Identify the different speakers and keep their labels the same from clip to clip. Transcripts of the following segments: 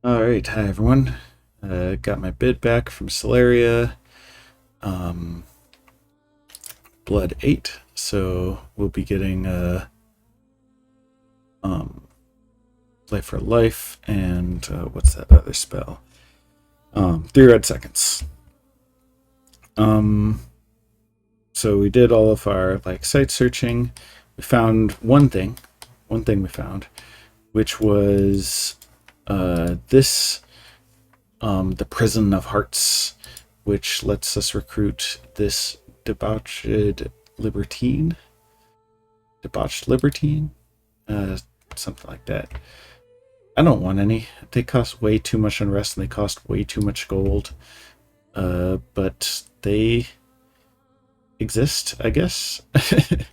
Speaker 1: Alright, hi everyone. Got my bid back from Solaria. Blood 8, so we'll be getting um, Life for Life and what's that other spell? 3 red seconds. So we did all of our site searching. We found one thing we found, which was this the Prison of Hearts, which lets us recruit this libertine, debauched libertine, uh, something like that. I don't want any. They cost way too much unrest and they cost way too much gold. But they exist, I guess. Let's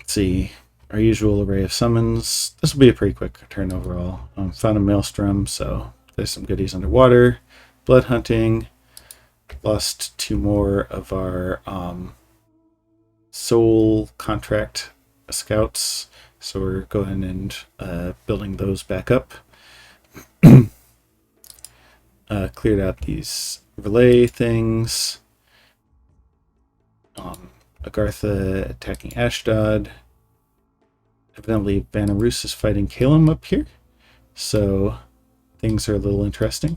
Speaker 1: see. Our usual array of summons. This will be a pretty quick turn overall. Found a maelstrom, so there's some goodies underwater. Blood hunting. Lost 2 more of our soul contract scouts, so we're going and building those back up. Cleared out these relay things. Agartha attacking Ashdod. Evidently, Vanarus is fighting Kalem up here, so things are a little interesting.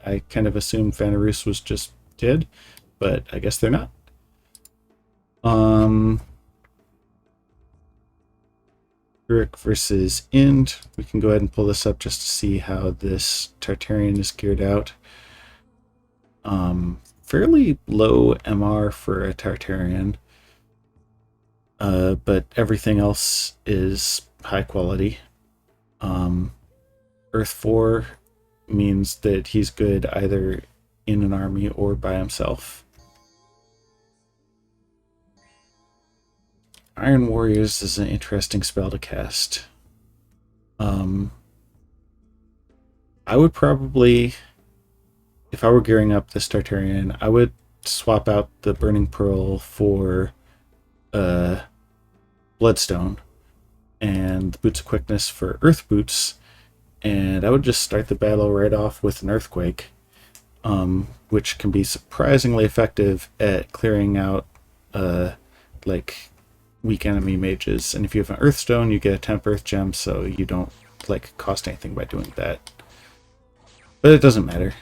Speaker 1: I kind of assumed Vanarus was just dead, but I guess they're not. Uruk versus Ind. We can go ahead and pull this up just to see how this Tartarian is geared out. Fairly low MR for a Tartarian, but everything else is high quality. Earth 4 means that he's good either in an army or by himself. Iron Warriors is an interesting spell to cast. I would probably, if I were gearing up this Tartarian, I would swap out the Burning Pearl for Bloodstone and the Boots of Quickness for Earth Boots, and I would just start the battle right off with an Earthquake, which can be surprisingly effective at clearing out weak enemy mages. And if you have an Earthstone, you get a temp Earth gem, so you don't cost anything by doing that. But it doesn't matter.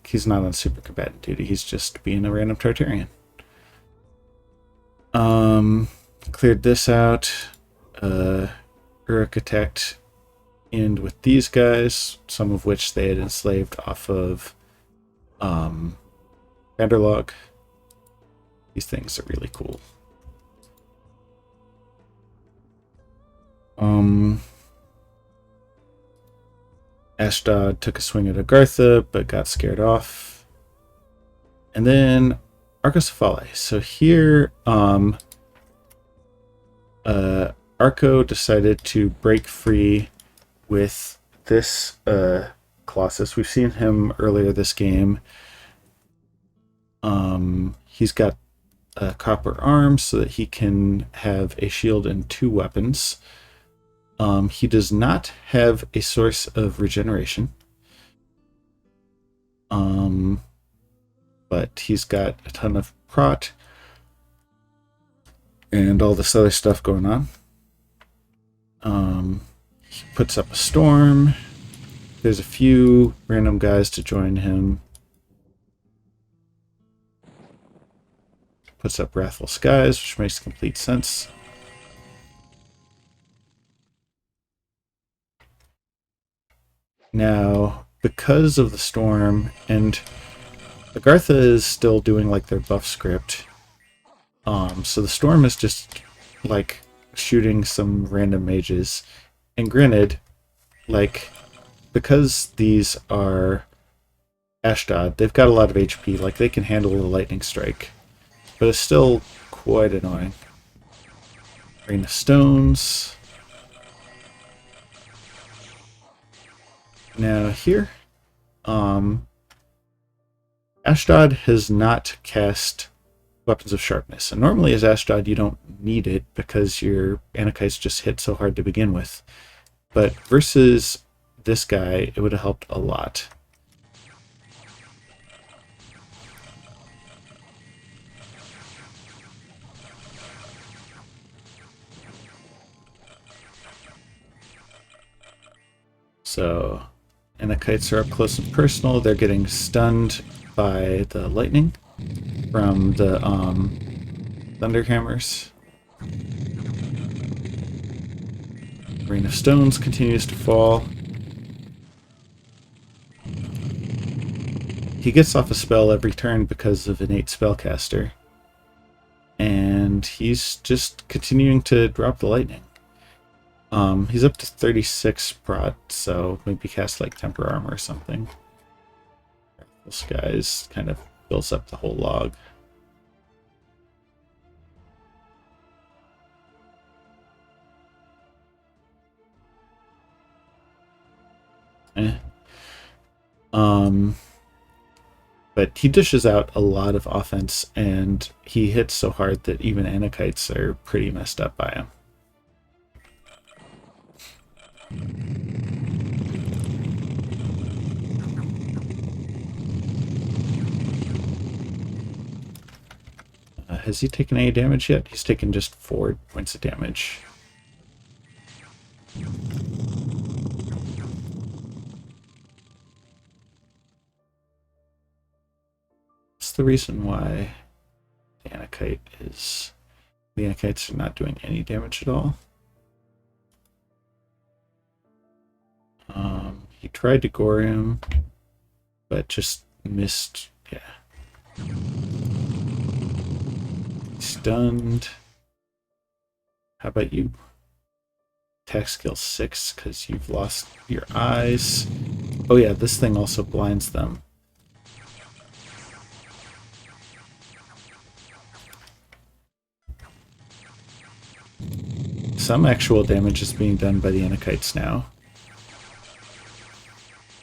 Speaker 1: He's not on super combatant duty. He's just being a random Tartarian. Cleared this out. Uruk attacked Ind with these guys, some of which they had enslaved off of Vanderlog. These things are really cool. Ashdod took a swing at Agartha, but got scared off. And then Arcocephali. So here, Arco decided to break free with this Colossus. We've seen him earlier this game. He's got a copper arm so that he can have a shield and 2 weapons. He does not have a source of regeneration. But he's got a ton of prot and all this other stuff going on. He puts up a storm. There's a few random guys to join him. Puts up Wrathful Skies, which makes complete sense. Now, because of the storm, and Agartha is still doing their buff script, so the storm is just shooting some random mages. And granted, because these are Ashdod, they've got a lot of HP, they can handle the lightning strike, but it's still quite annoying. Rain of Stones. Now here, Ashdod has not cast Weapons of Sharpness, and normally as Ashdod you don't need it because your Anakites just hit so hard to begin with. But versus this guy, it would have helped a lot. So, and the kites are up close and personal. They're getting stunned by the lightning from the Thunderhammers. Rain of Stones continues to fall. He gets off a spell every turn because of innate spellcaster. And he's just continuing to drop the lightning. He's up to 36 prot, so maybe cast like Temper Armor or something. This guy's kind of fills up the whole log. But he dishes out a lot of offense, and he hits so hard that even Anakites are pretty messed up by him. Has he taken any damage yet? He's taken just 4 points of damage. That's the reason why the Anakites are not doing any damage at all. He tried to gore him, but just missed. Yeah. Stunned. How about you? Attack skill 6 because you've lost your eyes. Oh yeah, this thing also blinds them. Some actual damage is being done by the Anakites now.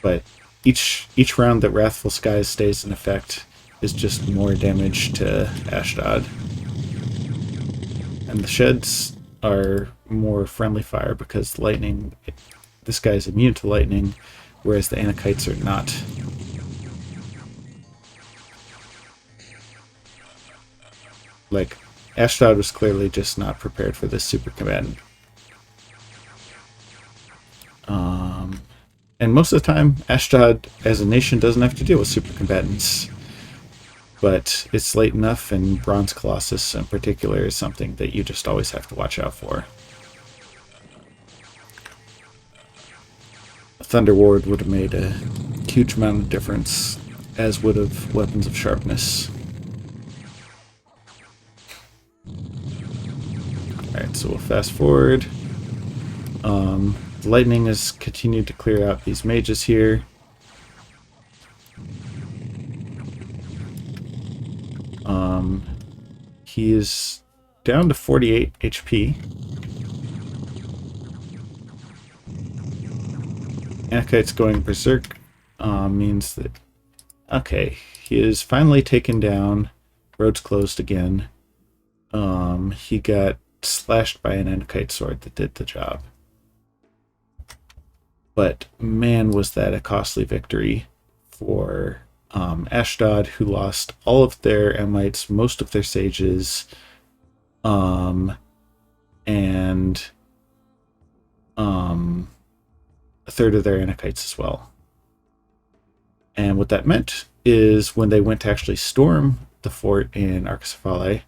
Speaker 1: But each round that Wrathful Skies stays in effect is just more damage to Ashdod. And the sheds are more friendly fire because lightning, this guy's immune to lightning, whereas the Anakites are not. Like, Ashdod was clearly just not prepared for this super combatant. And most of the time, Ashdod as a nation doesn't have to deal with super combatants. But it's late enough, and Bronze Colossus in particular is something that you just always have to watch out for. A Thunder Ward would have made a huge amount of difference, as would have Weapons of Sharpness. Alright, so we'll fast forward. Lightning has continued to clear out these mages here. He is down to 48 HP. Anakites going berserk means that... Okay, he is finally taken down. Roads closed again. He got slashed by an Anakite sword that did the job. But man, was that a costly victory for Ashdod, who lost all of their Emites, most of their sages, and a third of their Anakites as well. And what that meant is when they went to actually storm the fort in Arcosaphale,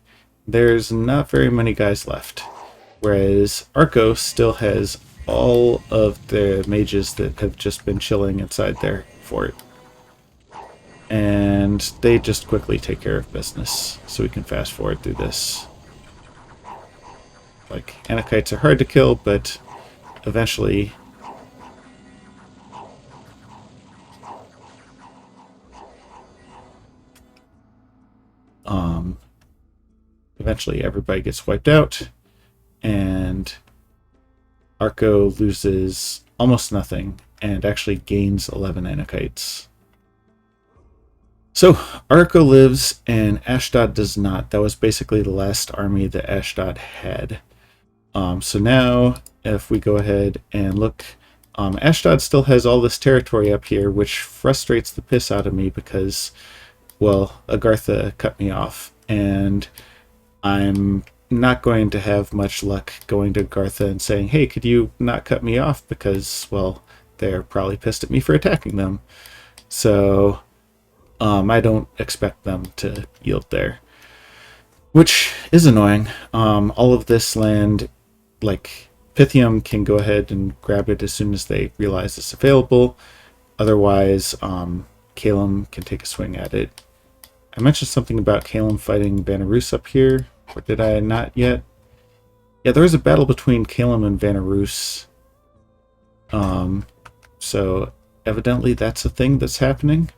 Speaker 1: there's not very many guys left. Whereas Arco still has all of the mages that have just been chilling inside their fort. And they just quickly take care of business. So we can fast forward through this. Like, Anakites are hard to kill, but eventually... eventually everybody gets wiped out, and Arco loses almost nothing and actually gains 11 Anakites. So Arco lives and Ashdod does not. That was basically the last army that Ashdod had. So now, if we go ahead and look, Ashdod still has all this territory up here, which frustrates the piss out of me because, well, Agartha cut me off, and I'm not going to have much luck going to Agartha and saying, hey, could you not cut me off? Because, well, they're probably pissed at me for attacking them. So I don't expect them to yield there, which is annoying. All of this land, like Pythium, can go ahead and grab it as soon as they realize it's available. Otherwise, Calum can take a swing at it. I mentioned something about Calum fighting Vanarus up here, or did I not yet? Yeah, there was a battle between Calum and Vanarus. So evidently that's a thing that's happening.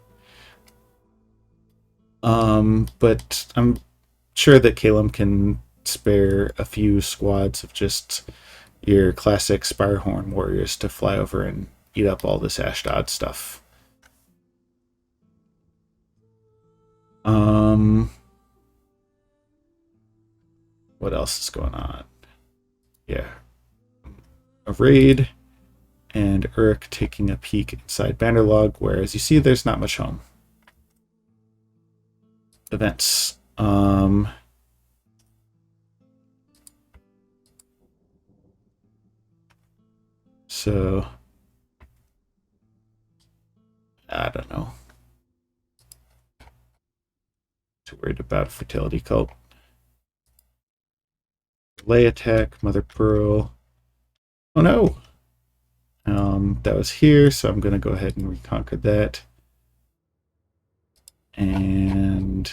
Speaker 1: But I'm sure that Calum can spare a few squads of just your classic Spirehorn warriors to fly over and eat up all this Ashdod stuff. What else is going on? Yeah. A raid and Uruk taking a peek inside Bannerlog, where as you see there's not much home. Events. So I don't know. Too worried about fertility cult. Lay attack, Mother Pearl. Oh no! That was here, so I'm going to go ahead and reconquer that. And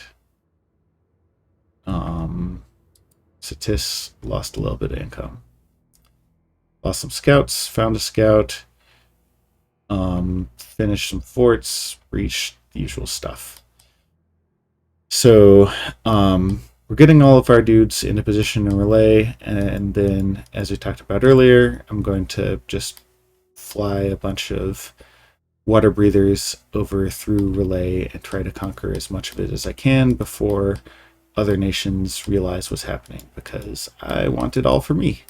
Speaker 1: Satis lost a little bit of income. Lost some scouts, found a scout, finished some forts, breached the usual stuff. So we're getting all of our dudes into position in relay, and then, as we talked about earlier, I'm going to just fly a bunch of water breathers over through relay and try to conquer as much of it as I can before other nations realize what's happening, because I want it all for me.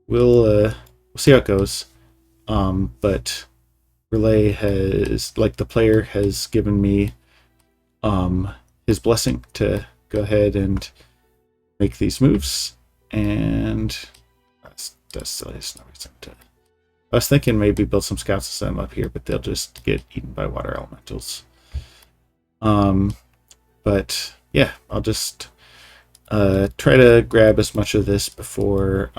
Speaker 1: We'll see how it goes. But relay has, like, the player has given me his blessing to go ahead and make these moves, and that's silly. There's no reason to. I was thinking maybe build some scouts and send them up here, but they'll just get eaten by water elementals. But yeah, I'll just try to grab as much of this before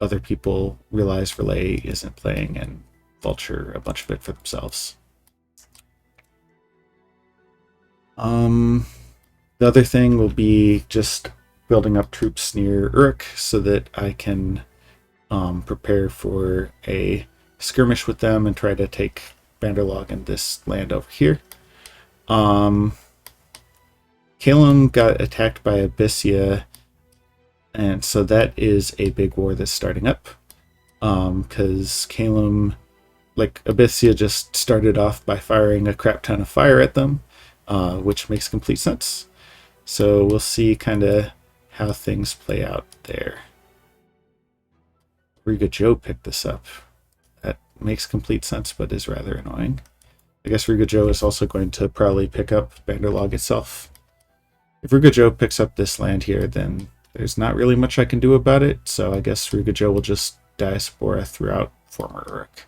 Speaker 1: other people realize relay isn't playing and vulture a bunch of it for themselves. The other thing will be just building up troops near Uruk so that I can prepare for a skirmish with them and try to take Banderlog and this land over here. Calum got attacked by Abyssia, and so that is a big war that's starting up. Because Calum, like, Abyssia just started off by firing a crap ton of fire at them, which makes complete sense. So we'll see kind of how things play out there. Riga Joe picked this up. That makes complete sense, but is rather annoying. I guess Riga Joe is also going to probably pick up Banderlog itself. If Riga Joe picks up this land here, then there's not really much I can do about it, so I guess Riga Joe will just diaspora throughout former Uruk.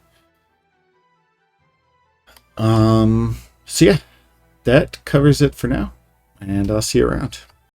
Speaker 1: So yeah, that covers it for now, and I'll see you around.